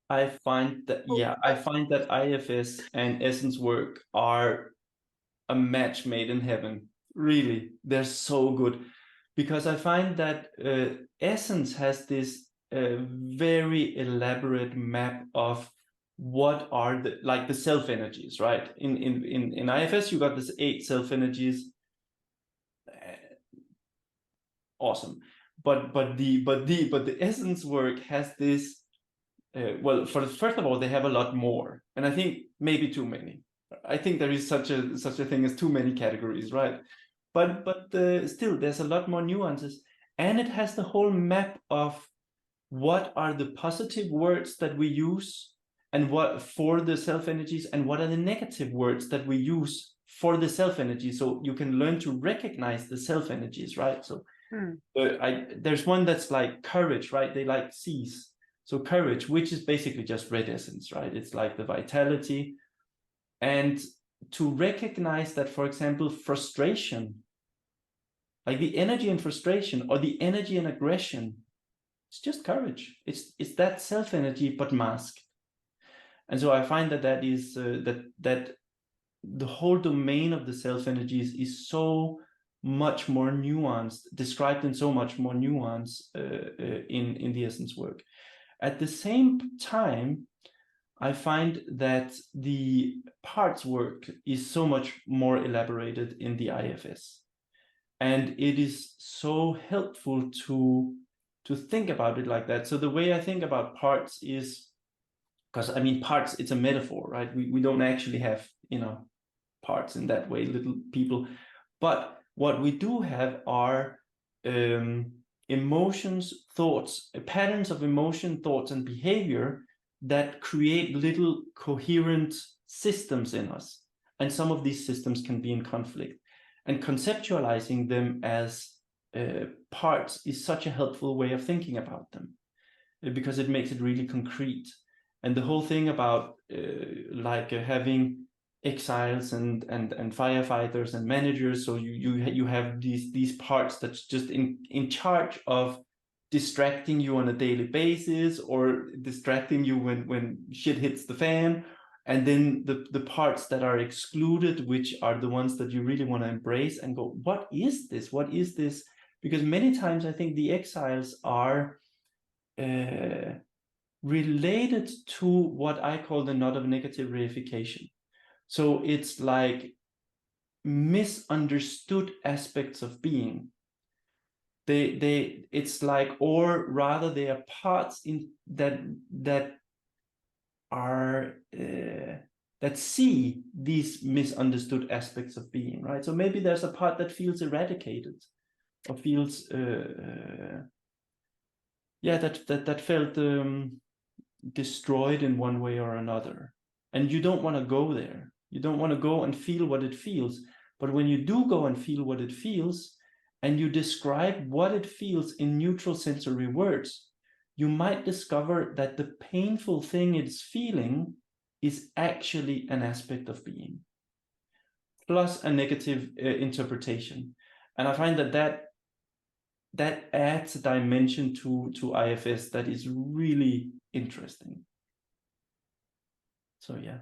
I find that, yeah, I find that IFS and Essence work are a match made in heaven. Really, they're so good because I find that Essence has this very elaborate map of what are the self energies, right? In IFS, you got this 8 self energies. Awesome, but the Essence work has this. Well, first of all, they have a lot more, and I think maybe too many. I think there is such a thing as too many categories, right? But still, there's a lot more nuances, and it has the whole map of what are the positive words that we use, and what for the self energies, and what are the negative words that we use for the self energy. So you can learn to recognize the self energies, right? So there's one that's like courage, right? They like C's. So courage, which is basically just red essence, right? It's like the vitality. And to recognize that, for example, frustration, like the energy and frustration or the energy and aggression, it's just courage. It's that self energy, but masked. And so I find that that is that the whole domain of the self energies is so much more nuanced, described in so much more nuance in the Essence work. At the same time, I find that the parts work is so much more elaborated in the IFS, and it is so helpful to think about it like that. So the way I think about parts is, because I mean parts, it's a metaphor, right? We don't actually have, parts in that way, little people. But what we do have are emotions, thoughts, patterns of emotion, thoughts, and behavior that create little coherent systems in us. And some of these systems can be in conflict. And conceptualizing them as parts is such a helpful way of thinking about them, because it makes it really concrete. And the whole thing about having exiles and firefighters and managers, so you have these parts that's just in charge of distracting you on a daily basis, or distracting you when shit hits the fan, and then the parts that are excluded, which are the ones that you really want to embrace and go, what is this? Because many times I think the exiles are related to what I call the knot of negative reification. So it's like misunderstood aspects of being. It's like, or rather, they are parts in that are that see these misunderstood aspects of being, right? So maybe there's a part that feels eradicated, or feels that felt destroyed in one way or another, and you don't want to go there. You don't want to go and feel what it feels. But when you do go and feel what it feels, and you describe what it feels in neutral sensory words, you might discover that the painful thing it's feeling is actually an aspect of being, plus a negative interpretation. And I find that adds a dimension to IFS that is really interesting. So yeah.